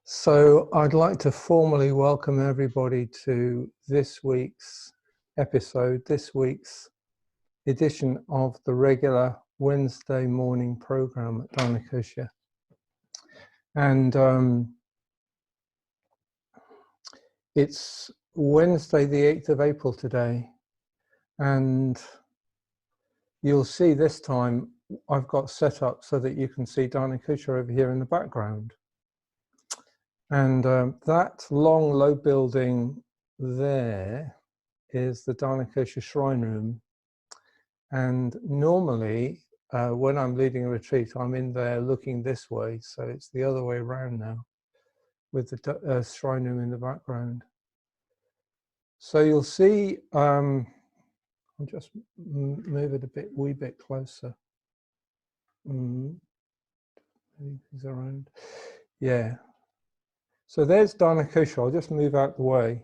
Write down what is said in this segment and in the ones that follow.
So I'd like to formally welcome everybody to this week's episode, this week's edition of the regular Wednesday morning program at Dharma. And it's Wednesday the 8th of April today, and you'll see this time I've got set up so that you can see Dharma over here in the background. And that long low building there is the Dharma Shrine Room. And normally when I'm leading a retreat, I'm in there looking this way. So it's the other way around now with the shrine room in the background. So you'll see, I'll just move it a wee bit closer. Maybe he's around. Yeah. So there's Dharma. I'll just move out the way.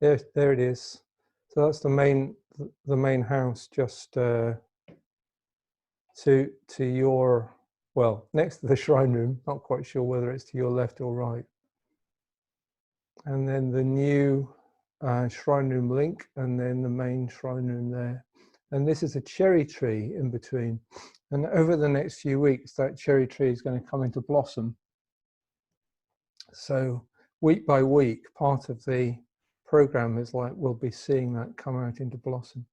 There it is. So that's the main house, just to your, well, next to the shrine room. Not quite sure whether it's to your left or right. And then the new shrine room link, and then the main shrine room there. And this is a cherry tree in between. And over the next few weeks, that cherry tree is going to come into blossom. So week by week, part of the program is like we'll be seeing that come out into blossom.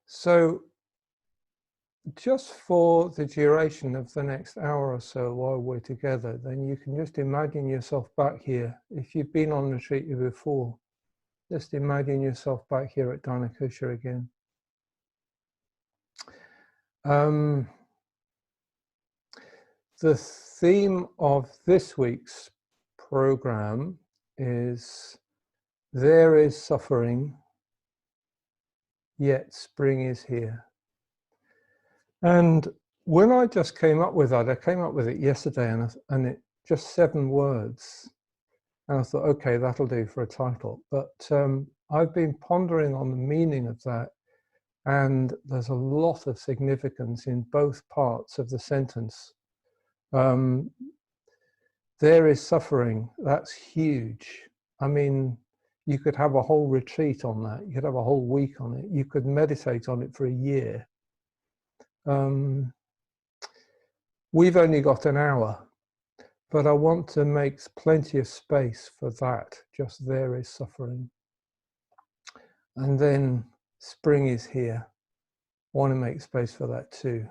So just for the duration of the next hour or so while we're together, then you can just imagine yourself back here. If you've been on retreat before, just imagine yourself back here at Dharma again. The theme of this week's program is "There is suffering, yet spring is here." And when I just came up with that, I came up with it yesterday, and it just 7 words. And I thought, okay, that'll do for a title. But I've been pondering on the meaning of that, and there's a lot of significance in both parts of the sentence. There is suffering, that's huge. I mean, you could have a whole retreat on that. You could have a whole week on it. You could meditate on it for a year. We've only got an hour, but I want to make plenty of space for that. Just there is suffering. And then spring is here. I want to make space for that too.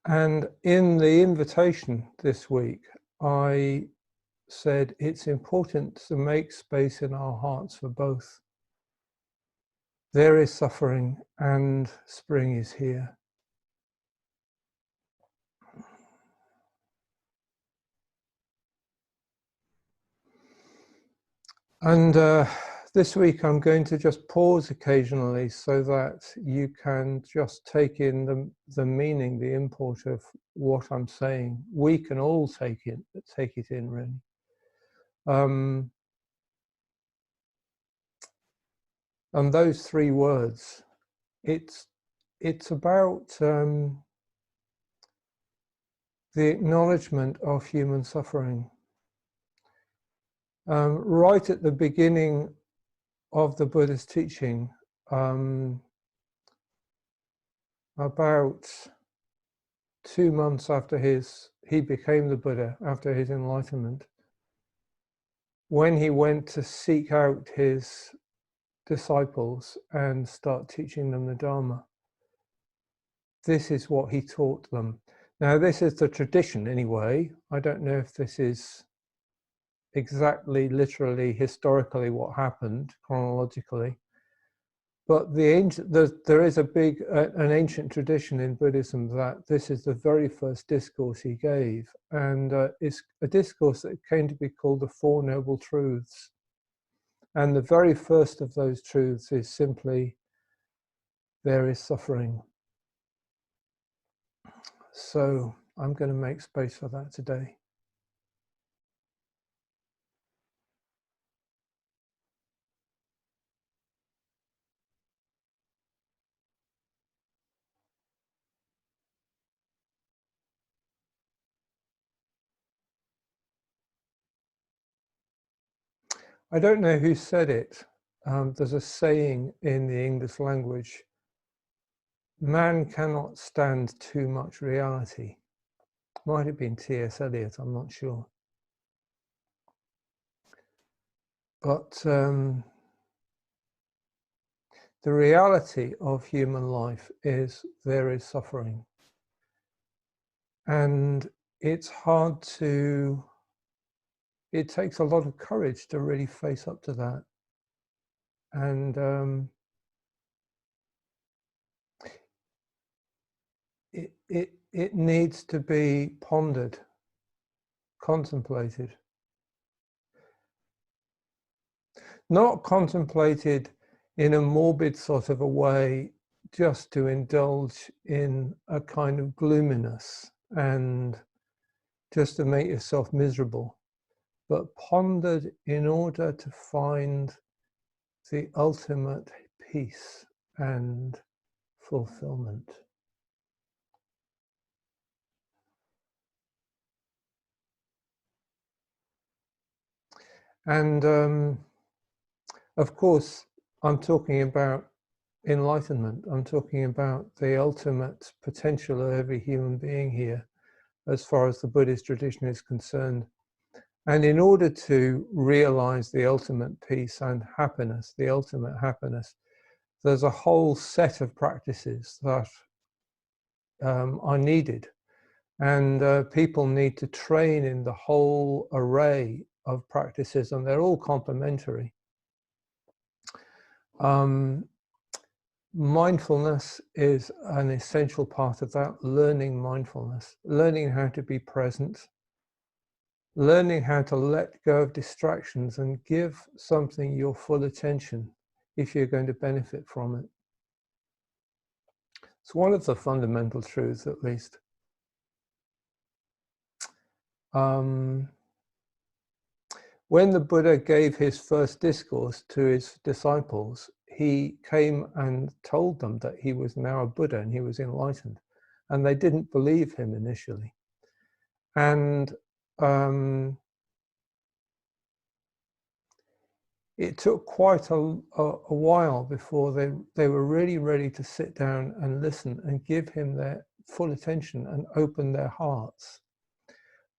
And in the invitation this week, I said it's important to make space in our hearts for both. There is suffering and spring is here. And this week I'm going to just pause occasionally so that you can just take in the meaning, the import of what I'm saying. We can all take it in, really. And those 3 words, it's about the acknowledgement of human suffering. Right at the beginning of the Buddha's teaching, about 2 months after he became the Buddha, after his enlightenment, when he went to seek out his disciples and start teaching them the Dharma, this is what he taught them. Now, this is the tradition anyway. I don't know if this is exactly, literally, historically what happened chronologically, but there is an ancient tradition in Buddhism that this is the very first discourse he gave, and it's a discourse that came to be called the Four Noble Truths. And the very first of those truths is simply, there is suffering. So I'm going to make space for that today. I don't know who said it. There's a saying in the English language, man cannot stand too much reality. Might have been T.S. Eliot, I'm not sure. But the reality of human life is there is suffering. And it's hard to, it takes a lot of courage to really face up to that. And it needs to be pondered, contemplated. Not contemplated in a morbid sort of a way, just to indulge in a kind of gloominess and just to make yourself miserable, but pondered in order to find the ultimate peace and fulfillment. And of course, I'm talking about enlightenment. I'm talking about the ultimate potential of every human being here, as far as the Buddhist tradition is concerned. And in order to realize the ultimate peace and happiness, the ultimate happiness, there's a whole set of practices that are needed. And people need to train in the whole array of practices, and they're all complementary. Mindfulness is an essential part of that, learning mindfulness, learning how to be present, learning how to let go of distractions and give something your full attention if you're going to benefit from it. It's one of the fundamental truths, at least. When the Buddha gave his first discourse to his disciples, he came and told them that he was now a Buddha and he was enlightened. And they didn't believe him initially. And it took quite a while before they were really ready to sit down and listen and give him their full attention and open their hearts.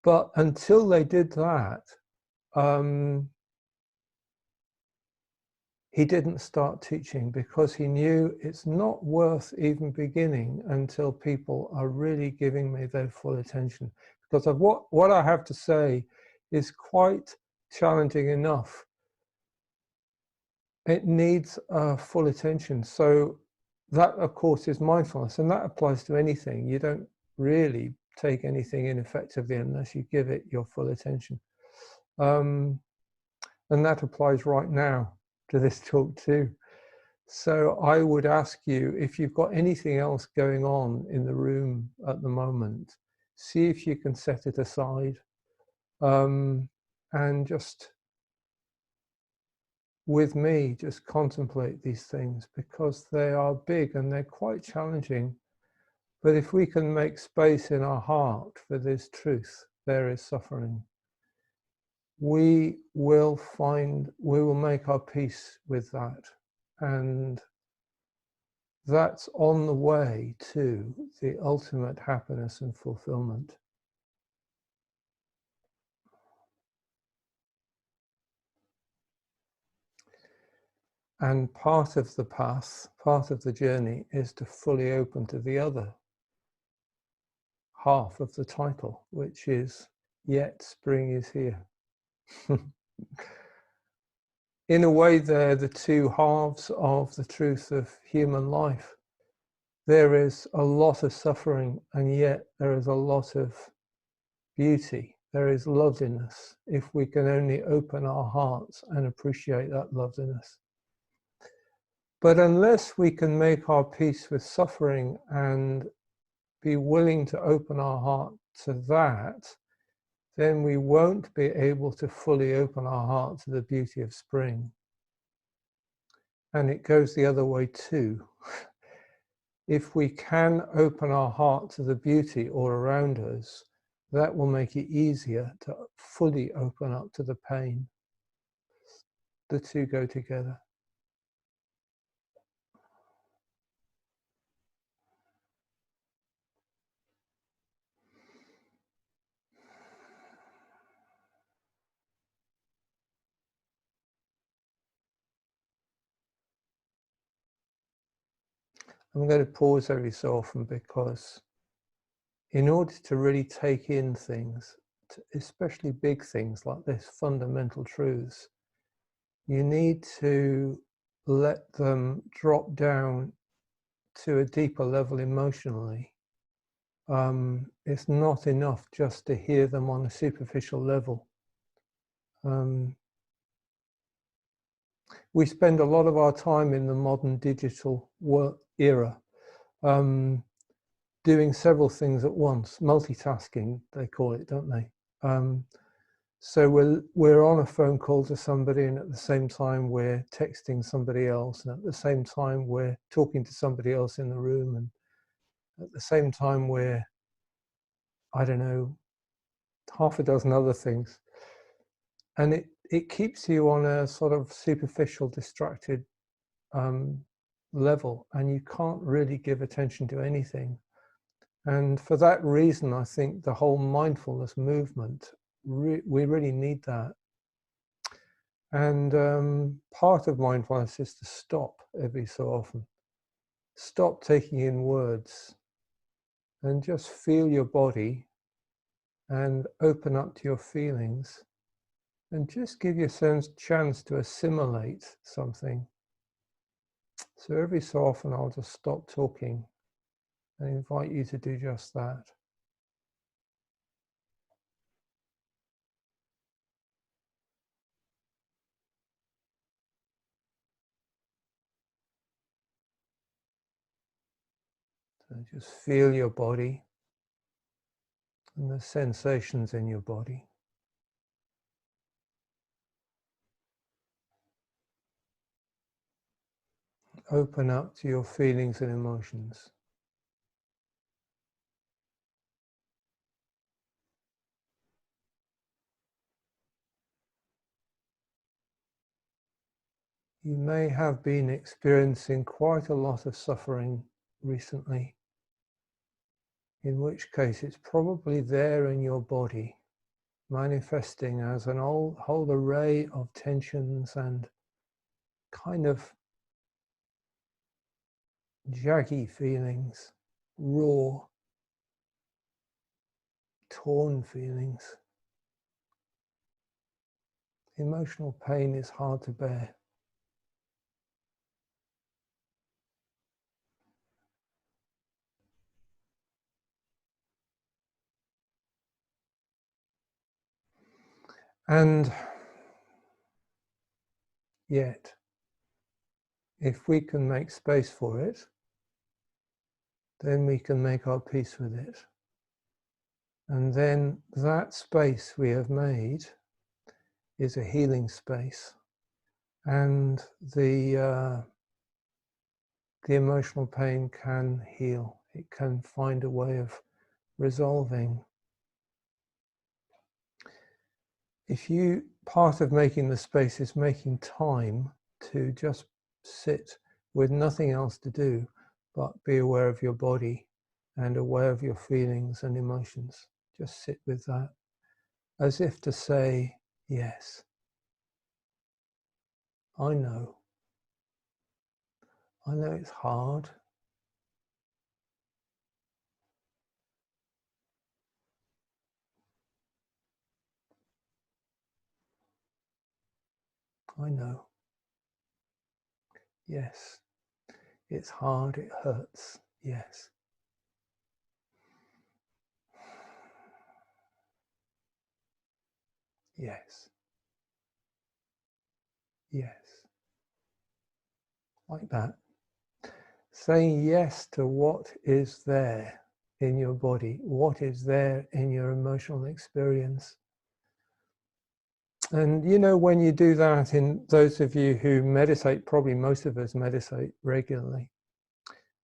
But until they did that, he didn't start teaching, because he knew it's not worth even beginning until people are really giving me their full attention. Because of what I have to say is quite challenging enough. It needs full attention. So that, of course, is mindfulness, and that applies to anything. You don't really take anything in effectively unless you give it your full attention. And that applies right now to this talk too. So I would ask you, if you've got anything else going on in the room at the moment, see if you can set it aside, and just with me, just contemplate these things, because they are big and they're quite challenging. But if we can make space in our heart for this truth, there is suffering, we will make our peace with that. And that's on the way to the ultimate happiness and fulfillment. And part of the path, part of the journey, is to fully open to the other half of the title, which is, yet spring is here. In a way, they're the two halves of the truth of human life. There is a lot of suffering, and yet there is a lot of beauty. There is loveliness, if we can only open our hearts and appreciate that loveliness. But unless we can make our peace with suffering and be willing to open our heart to that, then we won't be able to fully open our heart to the beauty of spring. And it goes the other way too. If we can open our heart to the beauty all around us, that will make it easier to fully open up to the pain. the two go together. I'm going to pause every so often because in order to really take in things, especially big things like this, fundamental truths, you need to let them drop down to a deeper level emotionally. It's not enough just to hear them on a superficial level. We spend a lot of our time in the modern digital era doing several things at once, multitasking, they call it, don't they? So we're on a phone call to somebody, and at the same time we're texting somebody else, and at the same time we're talking to somebody else in the room, and at the same time we're, I don't know, half a dozen other things. And it keeps you on a sort of superficial, distracted level, and you can't really give attention to anything. And for that reason, I think the whole mindfulness movement, we really need that. And part of mindfulness is to stop every so often. Stop taking in words and just feel your body and open up to your feelings and just give yourself a chance to assimilate something. So every so often I'll just stop talking and invite you to do just that. So just feel your body and the sensations in your body. Open up to your feelings and emotions. You may have been experiencing quite a lot of suffering recently, in which case it's probably there in your body, manifesting as an whole array of tensions and kind of jaggy feelings, raw, torn feelings. Emotional pain is hard to bear. And yet, if we can make space for it, then we can make our peace with it. And then that space we have made is a healing space. And the emotional pain can heal. It can find a way of resolving. Part of making the space is making time to just sit with nothing else to do but be aware of your body and aware of your feelings and emotions. Just sit with that as if to say, yes, I know it's hard. I know. Yes, it's hard, it hurts. Yes. Yes. Yes. Like that. Saying yes to what is there in your body, what is there in your emotional experience. And you know, when you do that, in those of you who meditate, probably most of us meditate regularly,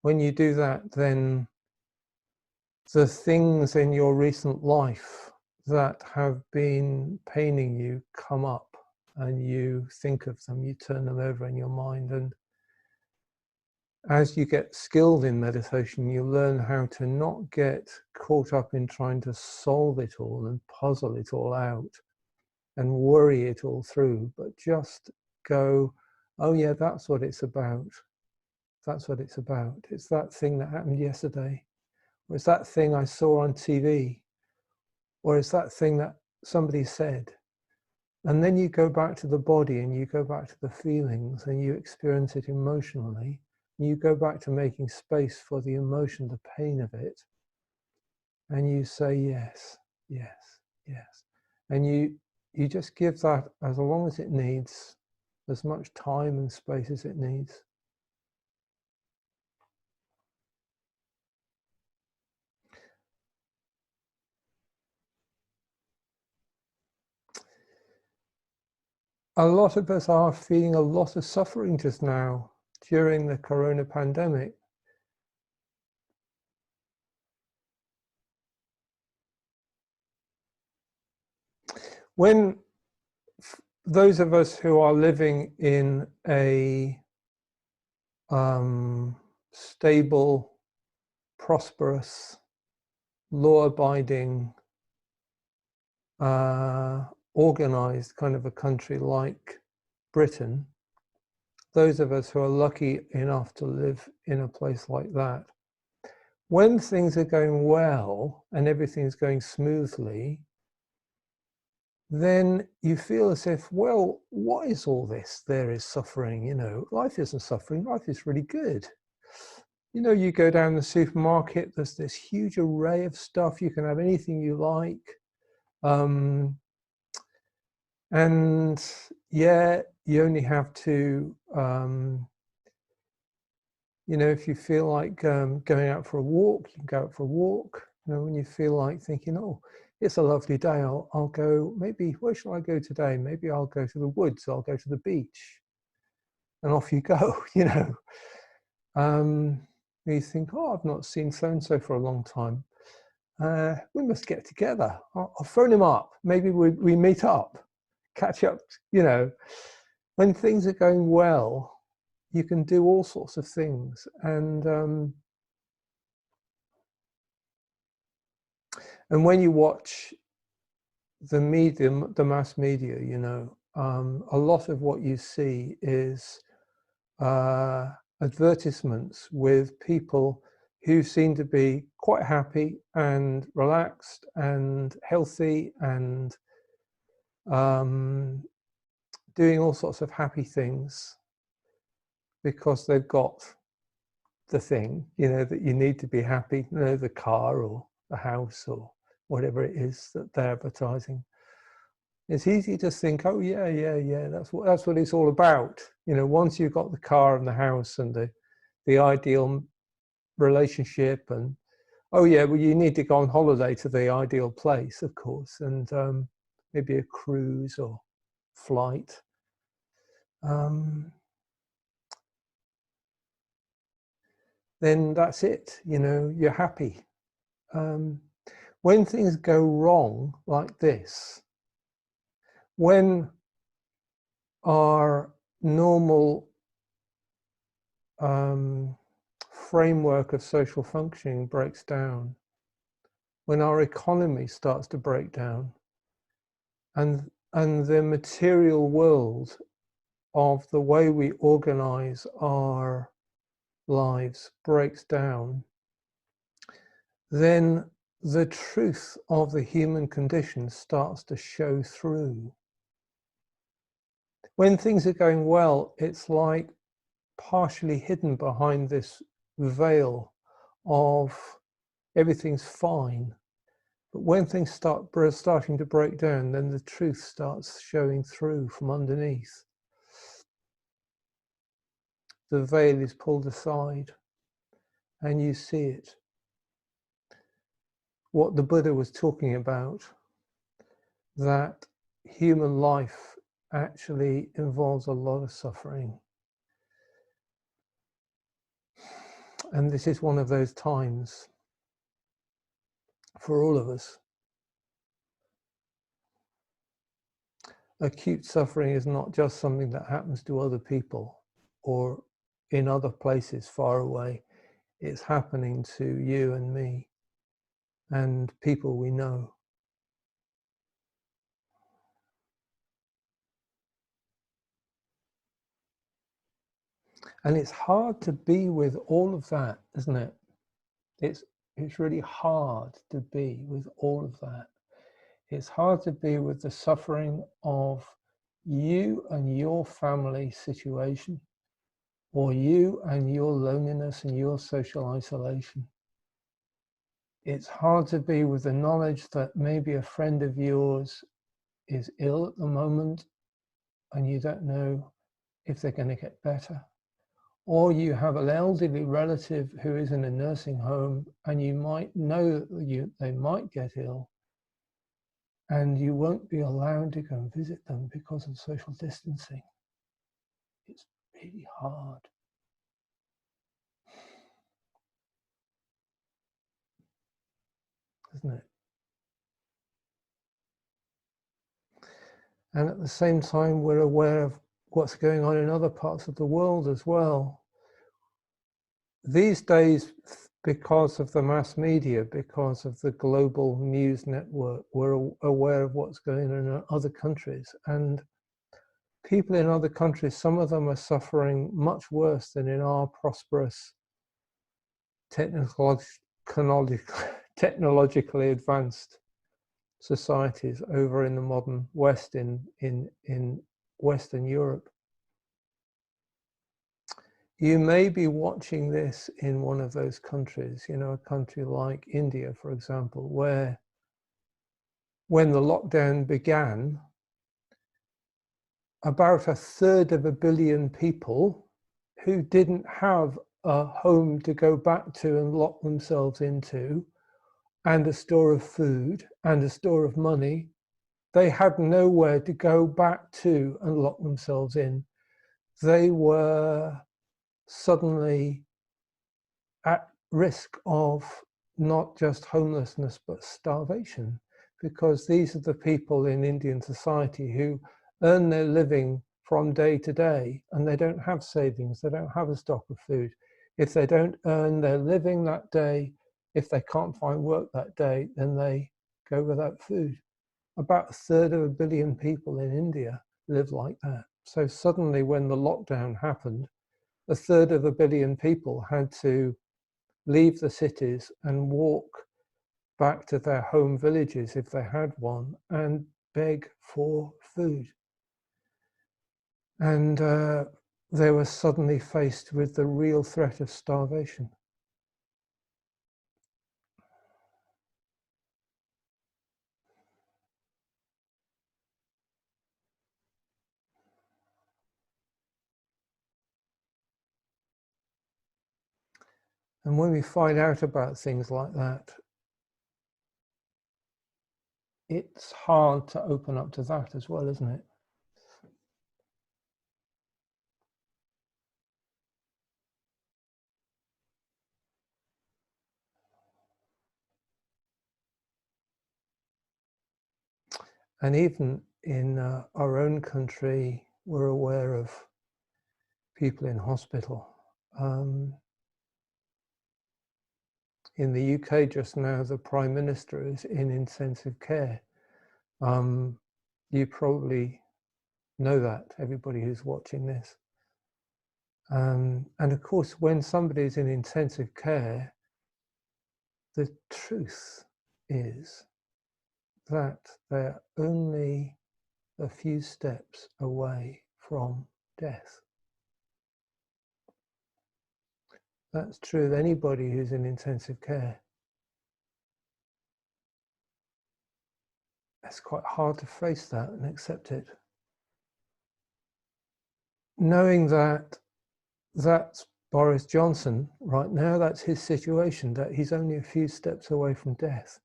when you do that, then the things in your recent life that have been paining you come up and you think of them, you turn them over in your mind. And as you get skilled in meditation, you learn how to not get caught up in trying to solve it all and puzzle it all out and worry it all through, but just go, oh yeah, that's what it's about. That's what it's about. It's that thing that happened yesterday, or it's that thing I saw on TV, or it's that thing that somebody said. And then you go back to the body and you go back to the feelings and you experience it emotionally. You go back to making space for the emotion, the pain of it. And you say, yes, yes, yes. And you just give that as long as it needs, as much time and space as it needs. A lot of us are feeling a lot of suffering just now during the corona pandemic. When those of us who are living in a stable, prosperous, law-abiding, organized kind of a country like Britain, those of us who are lucky enough to live in a place like that, when things are going well and everything's going smoothly, then you feel as if, well, what is all this? There is suffering, you know, life isn't suffering, life is really good. You know, you go down the supermarket, there's this huge array of stuff, you can have anything you like. And yeah, you only have to, you know, if you feel like going out for a walk, you can go out for a walk. You know, when you feel like thinking, oh, it's a lovely day, I'll go, maybe, where shall I go today? Maybe I'll go to the woods, I'll go to the beach. And off you go, you know. You think, oh, I've not seen so-and-so for a long time. We must get together. I'll phone him up. Maybe we meet up, catch up, you know. When things are going well, you can do all sorts of things. And when you watch the medium, the mass media, you know, a lot of what you see is advertisements with people who seem to be quite happy and relaxed and healthy and doing all sorts of happy things because they've got the thing, you know, that you need to be happy, you know, the car or the house or whatever it is that they're advertising. It's easy to think, oh yeah, that's what it's all about. You know, once you've got the car and the house and the ideal relationship, and oh yeah, well, you need to go on holiday to the ideal place, of course, and maybe a cruise or flight. Then that's it, you know, you're happy. When things go wrong like this, when our normal framework of social functioning breaks down, when our economy starts to break down, and the material world of the way we organize our lives breaks down, then the truth of the human condition starts to show through. When things are going well, it's like partially hidden behind this veil of everything's fine. But when things starting to break down, then the truth starts showing through from underneath. The veil is pulled aside and you see it. What the Buddha was talking about, that human life actually involves a lot of suffering. And this is one of those times for all of us acute suffering is not just something that happens to other people or in other places far away. It's happening to you and me and people we know. And it's hard to be with all of that, isn't it? It's really hard to be with all of that. It's hard to be with the suffering of you and your family situation, or you and your loneliness and your social isolation. It's hard to be with the knowledge that maybe a friend of yours is ill at the moment and you don't know if they're going to get better. Or you have an elderly relative who is in a nursing home and you might know that they might get ill and you won't be allowed to go and visit them because of social distancing. It's really hard. Isn't it? And at the same time, we're aware of what's going on in other parts of the world as well. These days, because of the mass media, because of the global news network, we're aware of what's going on in other countries. And people in other countries, some of them are suffering much worse than in our prosperous, technologically advanced societies over in the modern West, in Western Europe. You may be watching this in one of those countries, you know, a country like India, for example, where when the lockdown began, about 1/3 billion people who didn't have a home to go back to and lock themselves into, and a store of food and a store of money, they had nowhere to go back to and lock themselves in. They were suddenly at risk of not just homelessness but starvation, because these are the people in Indian society who earn their living from day to day and they don't have savings, they don't have a stock of food. If they don't earn their living that day, if they can't find work that day, then they go without food. About 1/3 billion people in India live like that. So suddenly when the lockdown happened, 1/3 billion people had to leave the cities and walk back to their home villages, if they had one, and beg for food. And they were suddenly faced with the real threat of starvation. And when we find out about things like that, it's hard to open up to that as well, isn't it? And even in our own country, we're aware of people in hospital. In the UK just now, the Prime Minister is in intensive care. You probably know that, everybody who's watching this. And of course, when somebody is in intensive care, the truth is that they're only a few steps away from death. That's true of anybody who's in intensive care. It's quite hard to face that and accept it. Knowing that that's Boris Johnson right now, that's his situation, that he's only a few steps away from death.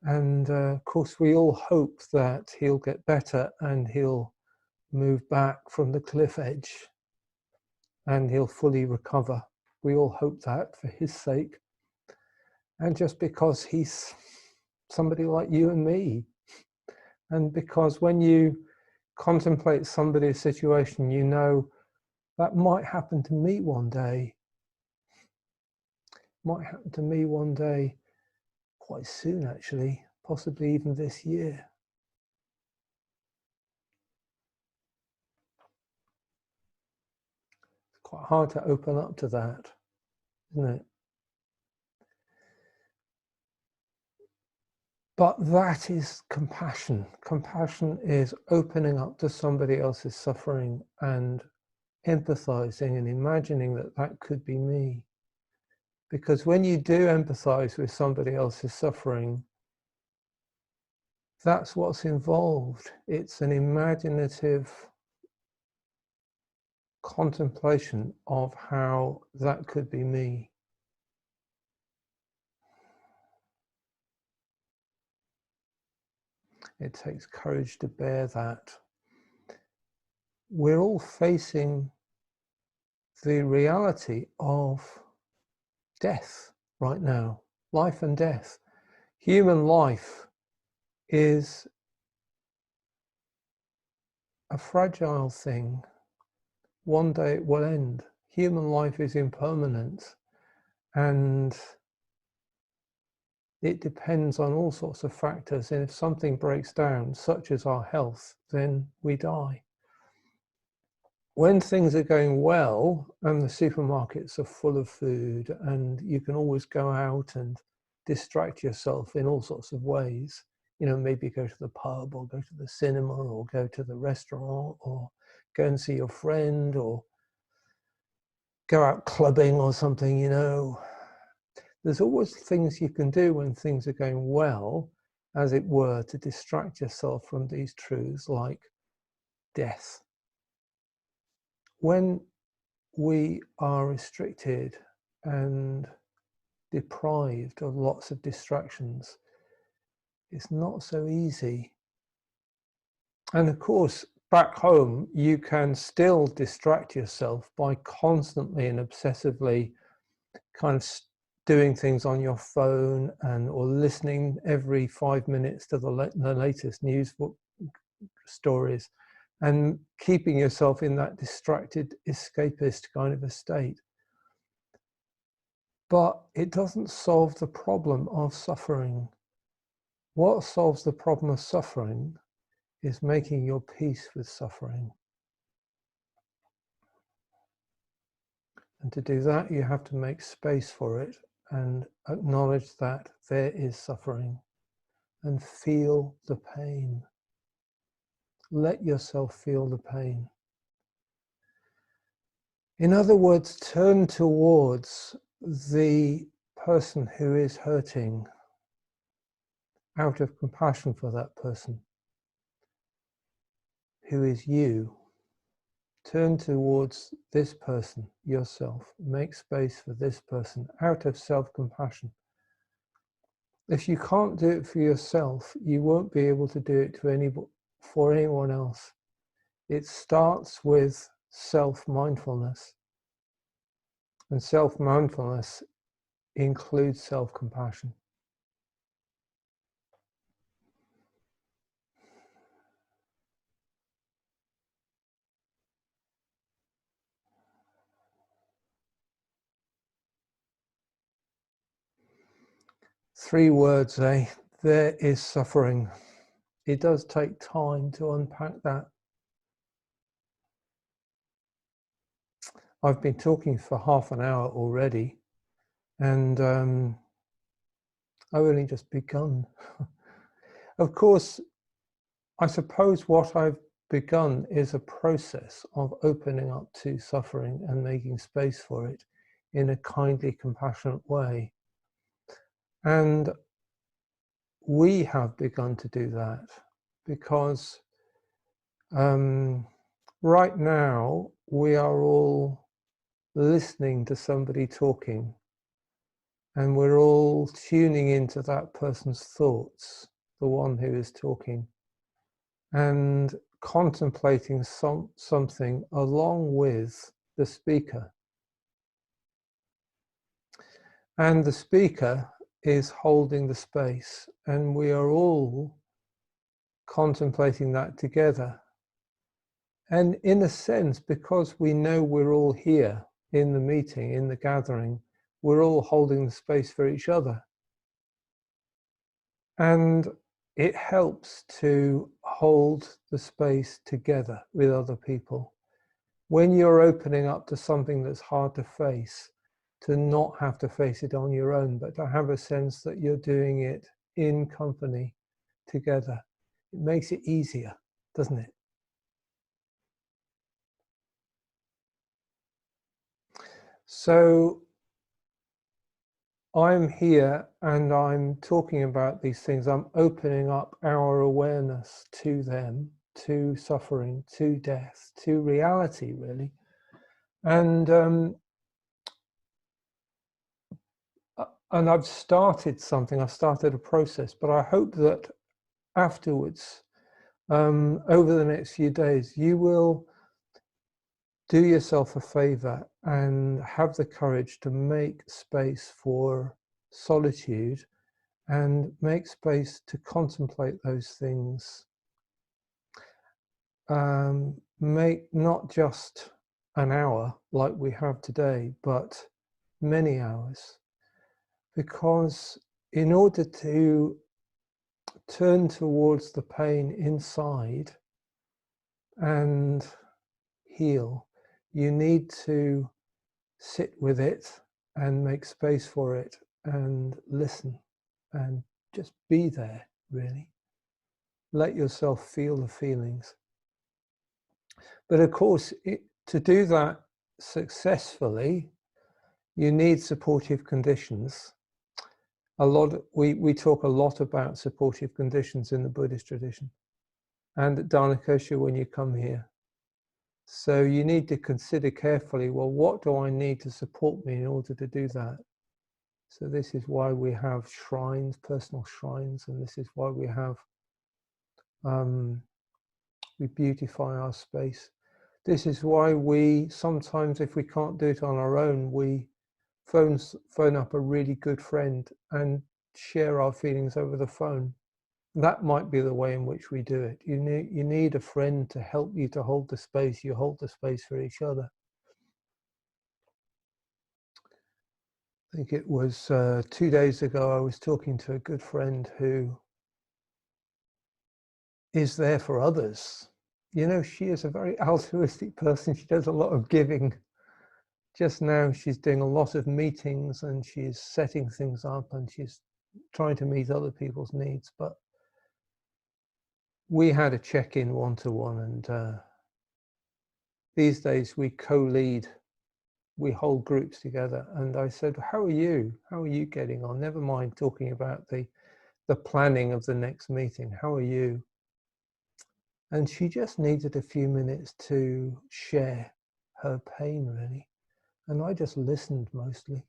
And of course, we all hope that he'll get better and he'll move back from the cliff edge and he'll fully recover. We all hope that for his sake. And just because he's somebody like you and me. And because when you contemplate somebody's situation, you know that might happen to me one day. Might happen to me one day, quite soon actually, possibly even this year. It's quite hard to open up to that, isn't it? But that is compassion. Compassion is opening up to somebody else's suffering and empathizing and imagining that that could be me. Because when you do empathize with somebody else's suffering, that's what's involved. It's an imaginative contemplation of how that could be me. It takes courage to bear that. We're all facing the reality of death right now, life and death. Human life is a fragile thing. One day it will end. Human life is impermanent, and it depends on all sorts of factors. And if something breaks down, such as our health, then we die. When things are going well and the supermarkets are full of food and you can always go out and distract yourself in all sorts of ways, you know, maybe go to the pub or go to the cinema or go to the restaurant or go and see your friend or go out clubbing or something, you know. There's always things you can do when things are going well, as it were, to distract yourself from these truths like death. When we are restricted and deprived of lots of distractions, it's not so easy. And of course, back home, you can still distract yourself by constantly and obsessively kind of doing things on your phone and or listening every 5 minutes to the latest news stories and keeping yourself in that distracted, escapist kind of a state. But it doesn't solve the problem of suffering. What solves the problem of suffering is making your peace with suffering. And to do that, you have to make space for it and acknowledge that there is suffering and feel the pain. Let yourself feel the pain. In other words, turn towards the person who is hurting out of compassion for that person, who is you. Turn towards this person, yourself. Make space for this person out of self-compassion. If you can't do it for yourself, you won't be able to do it for anyone else. It starts with self-mindfulness. And self-mindfulness includes self-compassion. Three words, eh? There is suffering. It does take time to unpack that. I've been talking for half an hour already, and I've only just begun. Of course, I suppose what I've begun is a process of opening up to suffering and making space for it in a kindly, compassionate way. And we have begun to do that because right now we are all listening to somebody talking, and we're all tuning into that person's thoughts, the one who is talking, and contemplating something along with the speaker. And the speaker is holding the space, and we are all contemplating that together. And in a sense, because we know we're all here in the meeting, in the gathering, we're all holding the space for each other. And it helps to hold the space together with other people. When you're opening up to something that's hard to face, to not have to face it on your own, but to have a sense that you're doing it in company together. It makes it easier, doesn't it? So I'm here and I'm talking about these things. I'm opening up our awareness to them, to suffering, to death, to reality, really. And I've started something. I've started a process, but I hope that afterwards, over the next few days, you will do yourself a favor and have the courage to make space for solitude and make space to contemplate those things. Make not just an hour like we have today, but many hours. Because in order to turn towards the pain inside and heal, you need to sit with it and make space for it and listen and just be there, really. Let yourself feel the feelings. But of course, to do that successfully, you need supportive conditions. We talk a lot about supportive conditions in the Buddhist tradition and at Dharma when you come here. So you need to consider carefully, well, what do I need to support me in order to do that? So this is why we have shrines, personal shrines, and this is why we have, we beautify our space. This is why we sometimes, if we can't do it on our own, we phone up a really good friend and share our feelings over the phone. That might be the way in which we do it. You need a friend to help you to hold the space. You hold the space for each other. I think it was 2 days ago, I was talking to a good friend who is there for others. You know, she is a very altruistic person. She does a lot of giving. Just now she's doing a lot of meetings and she's setting things up and she's trying to meet other people's needs. But we had a check-in one-to-one, and these days we co-lead, we hold groups together. And I said, how are you? How are you getting on? Never mind talking about the planning of the next meeting. How are you? And she just needed a few minutes to share her pain, really. And I just listened mostly.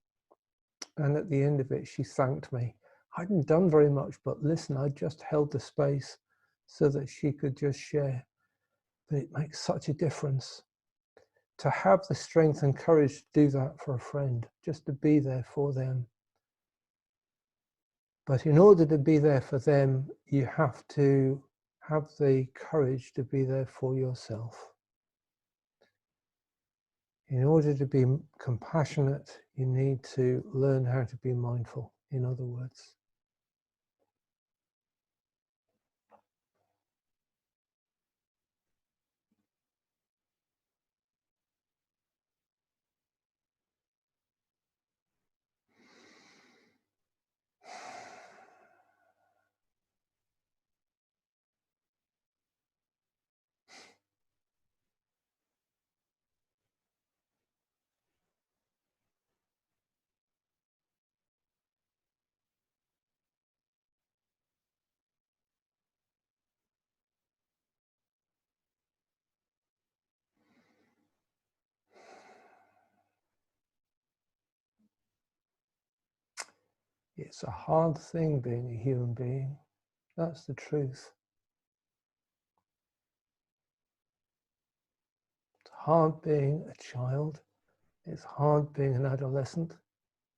And at the end of it, she thanked me. I hadn't done very much, but listen, I just held the space so that she could just share. But it makes such a difference to have the strength and courage to do that for a friend, just to be there for them. But in order to be there for them, you have to have the courage to be there for yourself. In order to be compassionate, you need to learn how to be mindful, in other words. It's a hard thing being a human being. That's the truth. It's hard being a child. It's hard being an adolescent.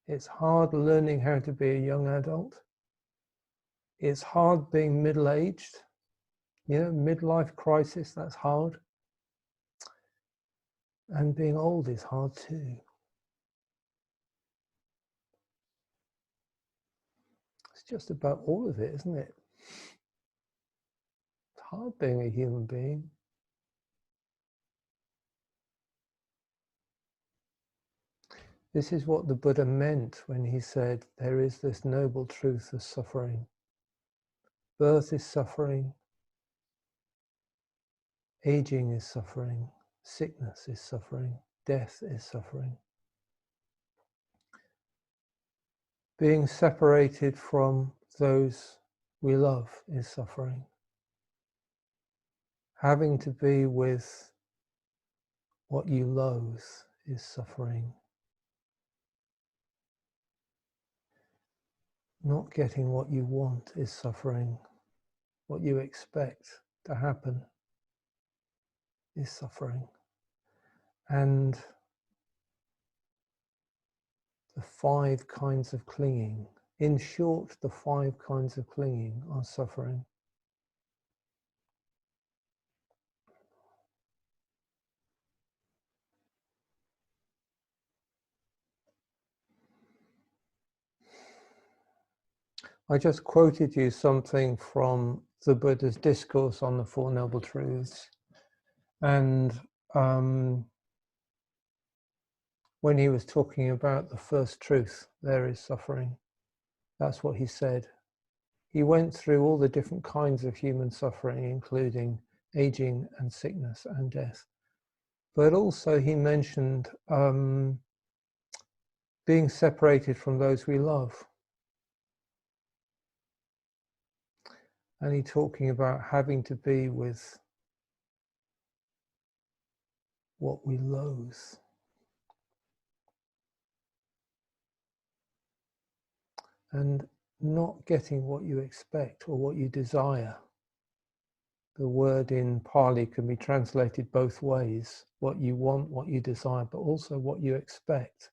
It's hard learning how to be a young adult. It's hard being middle-aged. You know, midlife crisis, that's hard. And being old is hard too. It's just about all of it, isn't it? It's hard being a human being. This is what the Buddha meant when he said, there is this noble truth of suffering. Birth is suffering. Aging is suffering. Sickness is suffering. Death is suffering. Being separated from those we love is suffering. Having to be with what you loathe is suffering. Not getting what you want is suffering. What you expect to happen is suffering. And the 5 kinds of clinging, in short, the 5 kinds of clinging are suffering. I just quoted you something from the Buddha's discourse on the Four Noble Truths. And when he was talking about the first truth, there is suffering, that's what he said. He went through all the different kinds of human suffering, including aging and sickness and death. But also he mentioned being separated from those we love. And he talking about having to be with what we loathe. And not getting what you expect or what you desire. The word in Pali can be translated both ways. What you want, what you desire, but also what you expect.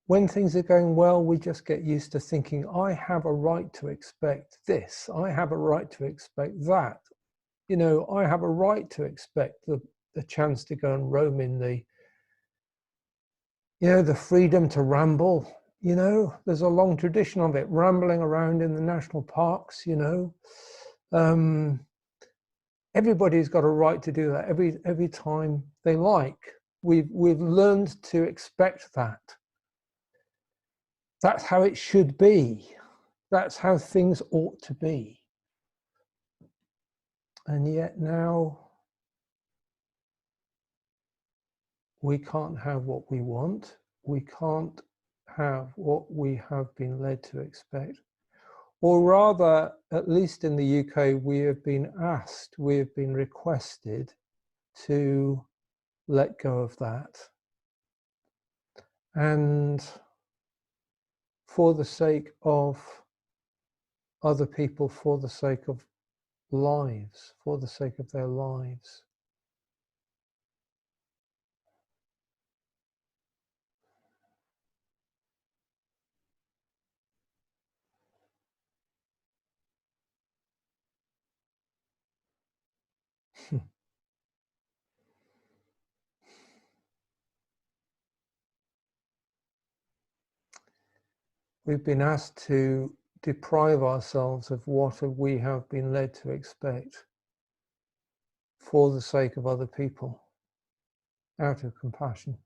When things are going well, we just get used to thinking, I have a right to expect this. I have a right to expect that. You know, I have a right to expect the chance to go and roam in the, you know, the freedom to ramble. You know, there's a long tradition of it, rambling around in the national parks, you know. Everybody's got a right to do that every time they like. We've learned to expect that. That's how it should be. That's how things ought to be. And yet now we can't have what we want. We can't have what we have been led to expect. Or rather, at least in the UK, we have been asked, we have been requested to let go of that. And for the sake of other people, for the sake of lives, for the sake of their lives. We've been asked to deprive ourselves of what we have been led to expect for the sake of other people, out of compassion.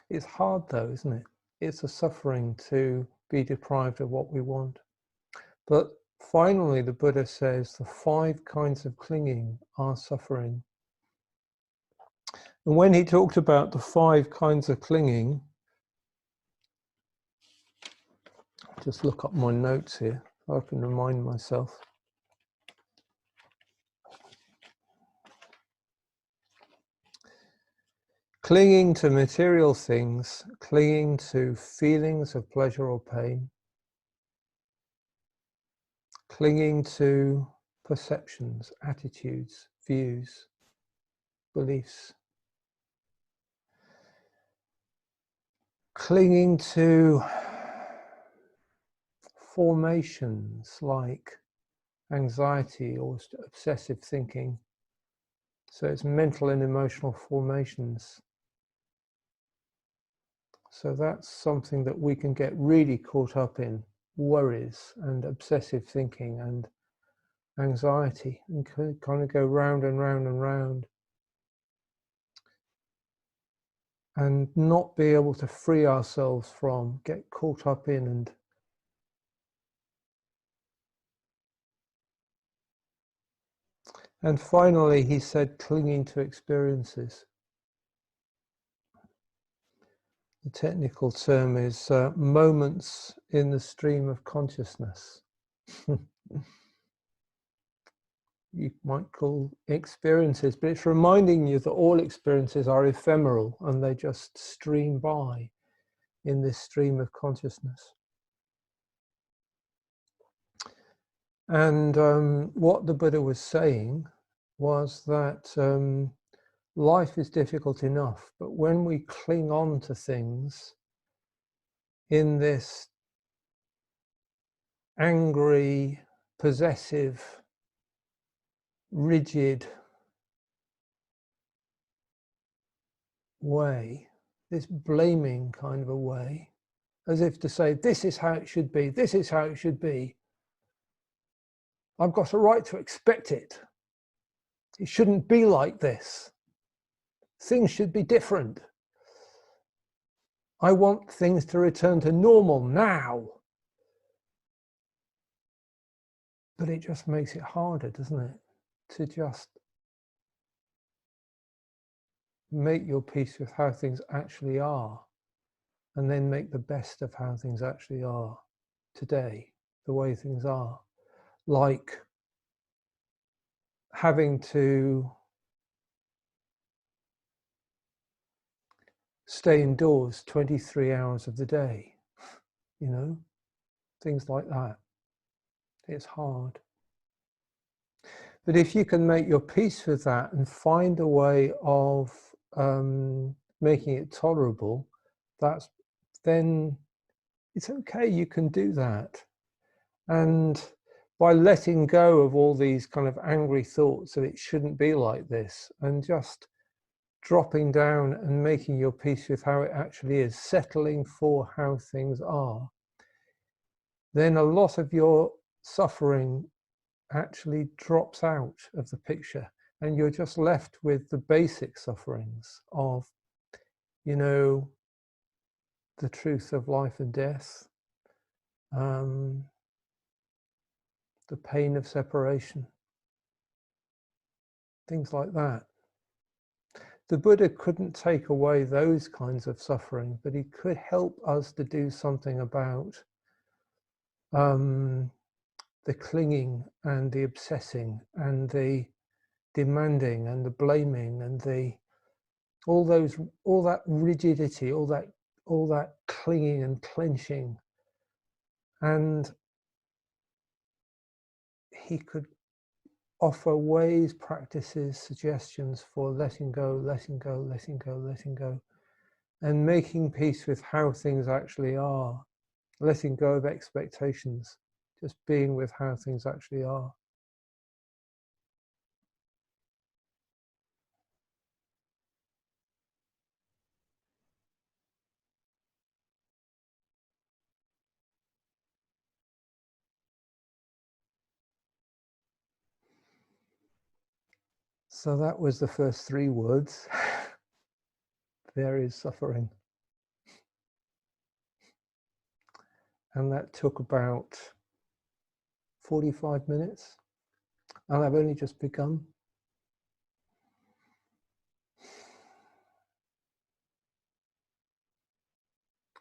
It's hard though, isn't it? It's a suffering to be deprived of what we want. But finally, the Buddha says the 5 kinds of clinging are suffering. And when he talked about the 5 kinds of clinging, just look up my notes here, so I can remind myself. Clinging to material things, clinging to feelings of pleasure or pain, clinging to perceptions, attitudes, views, beliefs, clinging to formations like anxiety or obsessive thinking. So it's mental and emotional formations. So that's something that we can get really caught up in, worries and obsessive thinking and anxiety, and kind of go round and round and round, and not be able to free ourselves from, get caught up in. And finally, he said, clinging to experiences. The technical term is moments in the stream of consciousness. You might call experiences, but it's reminding you that all experiences are ephemeral and they just stream by in this stream of consciousness. And what the Buddha was saying was that life is difficult enough, but when we cling on to things in this angry, possessive, rigid way, this blaming kind of a way, as if to say, this is how it should be, this is how it should be. I've got a right to expect it. It shouldn't be like this. Things should be different. I want things to return to normal now. But it just makes it harder, doesn't it? To just make your peace with how things actually are, and then make the best of how things actually are today, the way things are. Like having to stay indoors 23 hours of the day, you know, things like that. It's hard. But if you can make your peace with that and find a way of making it tolerable, then it's okay, you can do that. And by letting go of all these kind of angry thoughts that it shouldn't be like this, and just dropping down and making your peace with how it actually is, settling for how things are, then a lot of your suffering actually drops out of the picture, and you're just left with the basic sufferings of, you know, the truth of life and death, the pain of separation, things like that. The Buddha couldn't take away those kinds of suffering, but he could help us to do something about the clinging and the obsessing and the demanding and the blaming and all that rigidity, all that clinging and clenching. And he could offer ways, practices, suggestions for letting go, letting go, letting go, letting go, and making peace with how things actually are, letting go of expectations, just being with how things actually are. So that was the first 3 words. There is suffering. And that took about 45 minutes. And I've only just begun.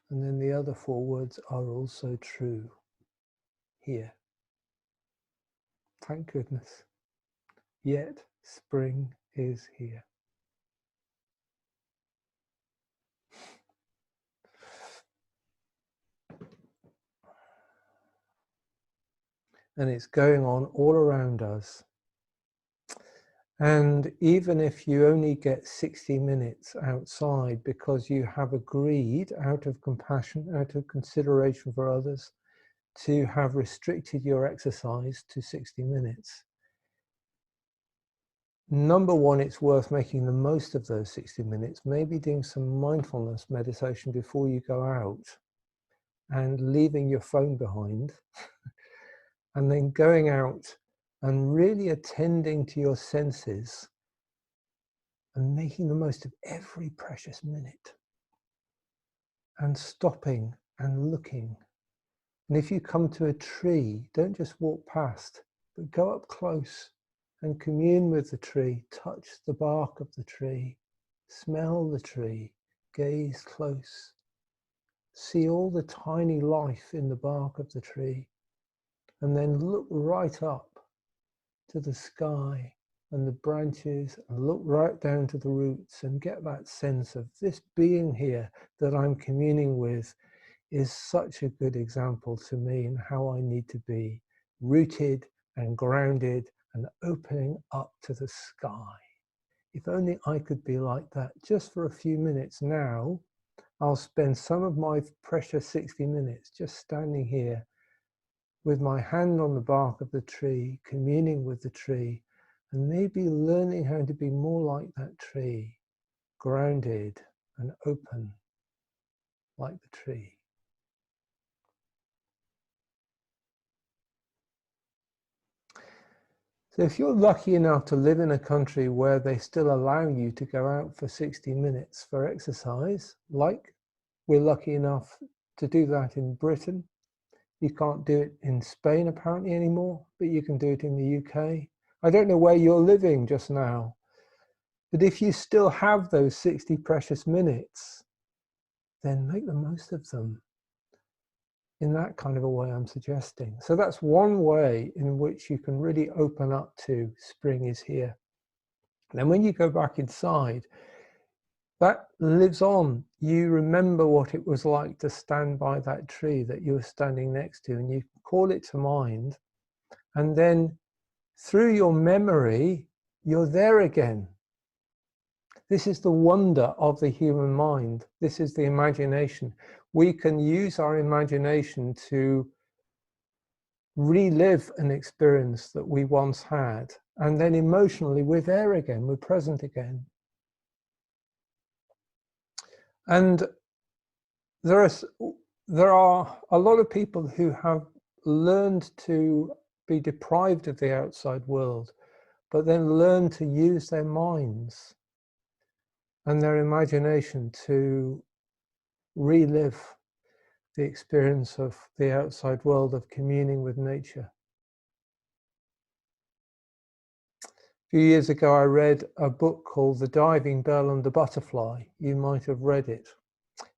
And then the other 4 words are also true here. Thank goodness. Yet spring is here. And it's going on all around us. And even if you only get 60 minutes outside because you have agreed, out of compassion, out of consideration for others, to have restricted your exercise to 60 minutes. Number one, it's worth making the most of those 60 minutes, maybe doing some mindfulness meditation before you go out and leaving your phone behind, and then going out and really attending to your senses and making the most of every precious minute and stopping and looking. And if you come to a tree, don't just walk past, but go up close and commune with the tree, touch the bark of the tree, smell the tree, gaze close, see all the tiny life in the bark of the tree, and then look right up to the sky and the branches and look right down to the roots and get that sense of this being here that I'm communing with is such a good example to me in how I need to be rooted and grounded and opening up to the sky. If only I could be like that just for a few minutes now. I'll spend some of my precious 60 minutes just standing here with my hand on the bark of the tree, communing with the tree, and maybe learning how to be more like that tree, grounded and open like the tree. So if you're lucky enough to live in a country where they still allow you to go out for 60 minutes for exercise, like we're lucky enough to do that in Britain. You can't do it in Spain apparently anymore, but you can do it in the UK. I don't know where you're living just now, but if you still have those 60 precious minutes, then make the most of them in that kind of a way I'm suggesting. So that's one way in which you can really open up to spring is here. Then when you go back inside, that lives on. You remember what it was like to stand by that tree that you were standing next to, and you call it to mind. And then through your memory, you're there again. This is the wonder of the human mind. This is the imagination. We can use our imagination to relive an experience that we once had, and then emotionally we're there again, we're present again. And there are a lot of people who have learned to be deprived of the outside world, but then learn to use their minds and their imagination to relive the experience of the outside world, of communing with nature. A few years ago, I read a book called The Diving Bell and the Butterfly. You might have read it.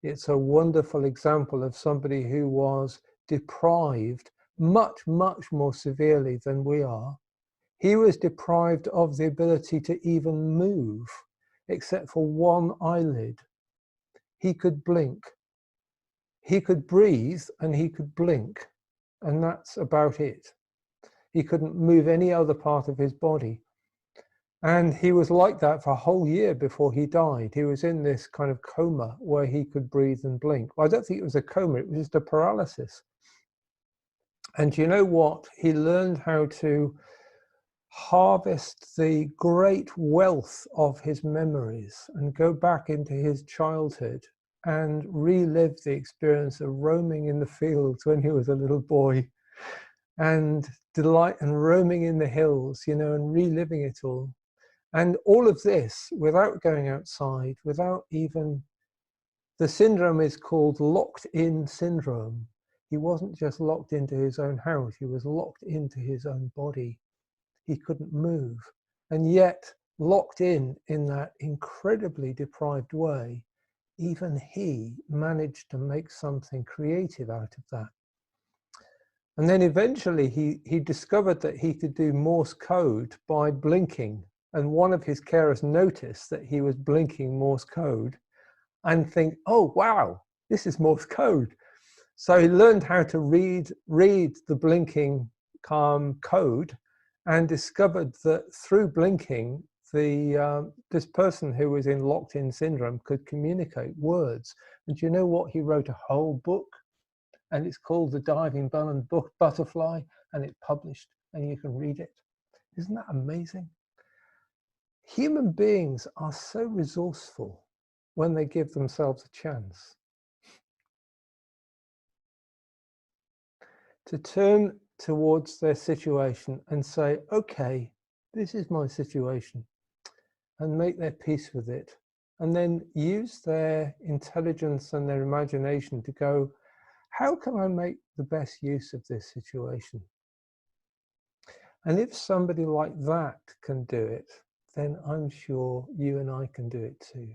It's a wonderful example of somebody who was deprived much, much more severely than we are. He was deprived of the ability to even move, except for one eyelid. He could blink. He could breathe and he could blink, and that's about it. He couldn't move any other part of his body. And he was like that for a whole year before he died. He was in this kind of coma where he could breathe and blink. Well, I don't think it was a coma, it was just a paralysis. And you know what? He learned how to harvest the great wealth of his memories and go back into his childhood and relive the experience of roaming in the fields when he was a little boy, and delight and roaming in the hills, you know, and reliving it all. And all of this without going outside, without even, the syndrome is called locked in syndrome. He wasn't just locked into his own house, he was locked into his own body. He couldn't move. And yet, locked in that incredibly deprived way, even he managed to make something creative out of that. And then eventually he discovered that he could do Morse code by blinking. And one of his carers noticed that he was blinking Morse code and think, oh, wow, this is Morse code. So he learned how to read the blinking code, and discovered that through blinking, this person who was in locked-in syndrome could communicate words. And you know what? He wrote a whole book and it's called The Diving Bell and Butterfly, and it's published, and you can read it. Isn't that amazing? Human beings are so resourceful when they give themselves a chance. To turn towards their situation and say, okay, this is my situation, and make their peace with it, and then use their intelligence and their imagination to go, how can I make the best use of this situation? And if somebody like that can do it, then I'm sure you and I can do it too.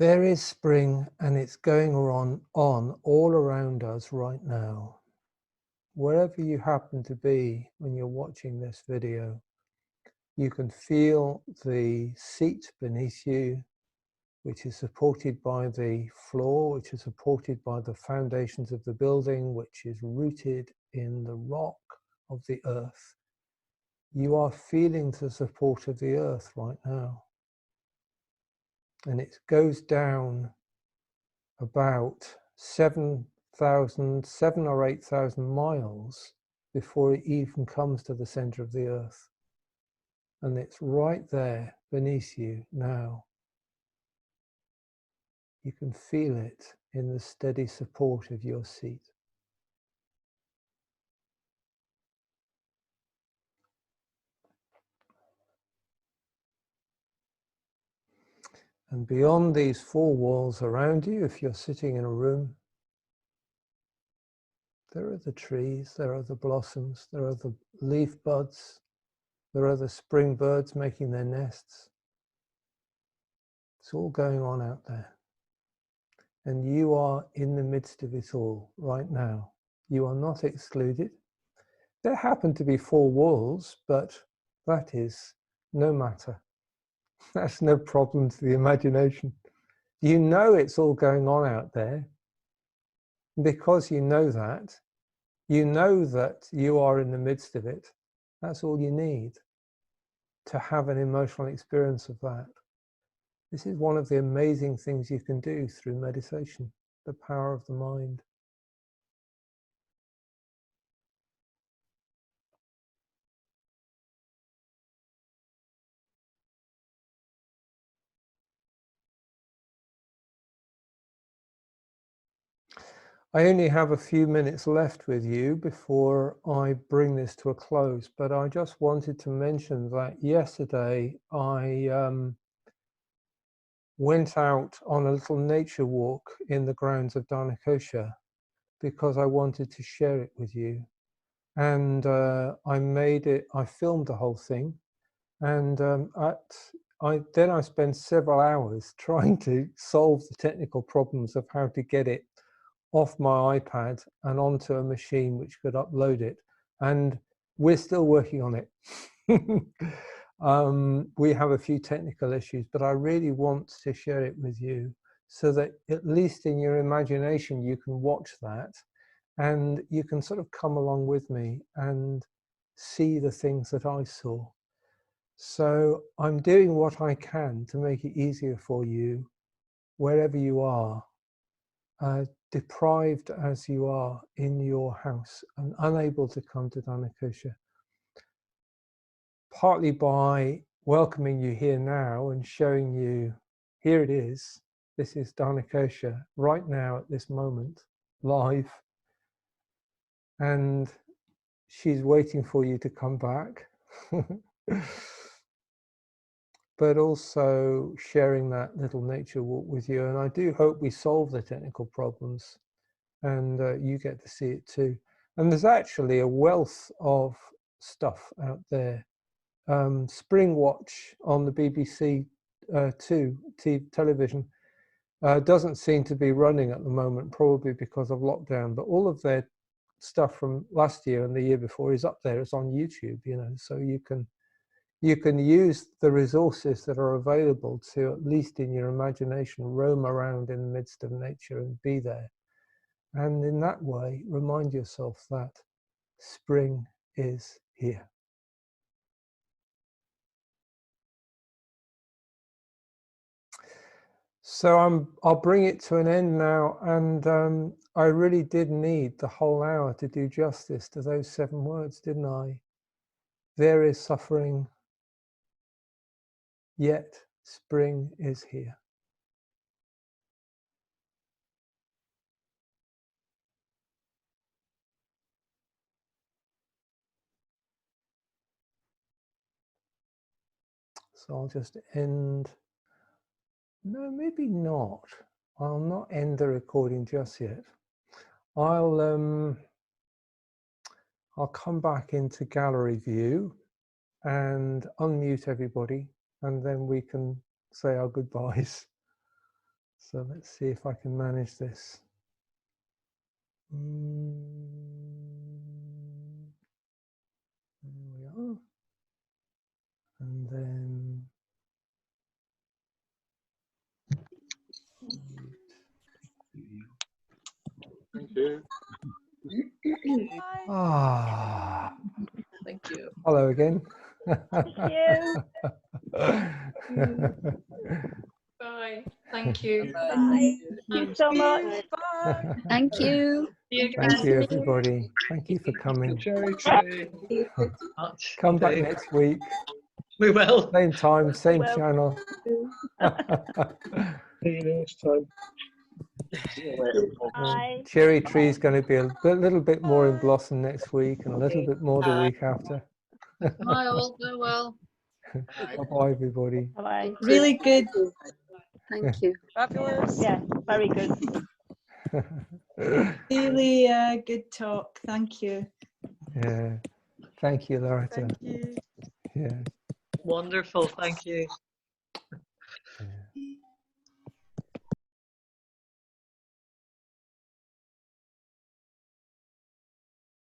There is spring, and it's going on all around us right now. Wherever you happen to be when you're watching this video, you can feel the seat beneath you, which is supported by the floor, which is supported by the foundations of the building, which is rooted in the rock of the earth. You are feeling the support of the earth right now. And it goes down about 7 or 8,000 miles before it even comes to the center of the earth. And it's right there beneath you now. You can feel it in the steady support of your seat. And beyond these four walls around you, if you're sitting in a room, there are the trees, there are the blossoms, there are the leaf buds, there are the spring birds making their nests. It's all going on out there. And you are in the midst of it all right now. You are not excluded. There happen to be four walls, but that is no matter. That's no problem to the imagination. You know it's all going on out there. Because you know that you are in the midst of it. That's all you need to have an emotional experience of that. This is one of the amazing things you can do through meditation, the power of the mind. I only have a few minutes left with you before I bring this to a close, but I just wanted to mention that yesterday I went out on a little nature walk in the grounds of Dharma because I wanted to share it with you. And I filmed the whole thing, and then I spent several hours trying to solve the technical problems of how to get it off my iPad and onto a machine which could upload it. And we're still working on it. We have a few technical issues, but I really want to share it with you so that at least in your imagination you can watch that and you can sort of come along with me and see the things that I saw. So I'm doing what I can to make it easier for you wherever you are, deprived as you are in your house and unable to come to Dharmakosha. Partly by welcoming you here now and showing you, here it is, this is Dharmakosha right now at this moment, live. And she's waiting for you to come back. But also sharing that little nature walk with you. And I do hope we solve the technical problems and you get to see it too. And there's actually a wealth of stuff out there. Spring Watch on the BBC Two television doesn't seem to be running at the moment, probably because of lockdown, but all of their stuff from last year and the year before is up there. It's on YouTube, so you can use the resources that are available to, at least in your imagination, roam around in the midst of nature and be there. And in that way, remind yourself that spring is here. So I'll bring it to an end now, and I really did need the whole hour to do justice to those 7 words, didn't I? There is suffering, yet spring is here. So I'll just end. No, maybe not. I'll not end the recording just yet. I'll come back into gallery view and unmute everybody, and then we can say our goodbyes. So let's see if I can manage this. There we are. And then Thank you. ah, Thank you. hello again. Bye. Thank you. Bye. Thank Thank you so much. Bye. Thank you. Thank you, everybody. Thank you for coming. Come back next week. We will. Same time, same Well. channel. See you next time. Bye. Cherry tree is going to be a little bit more in blossom next week, and a little bit more the week after. Bye all. Go well. Bye, everybody. Bye. Really good. Thank you. Fabulous. Yeah, very good. Really good talk. Thank you. Yeah. Thank you, Loretta. Thank you. Yeah. Wonderful. Thank you.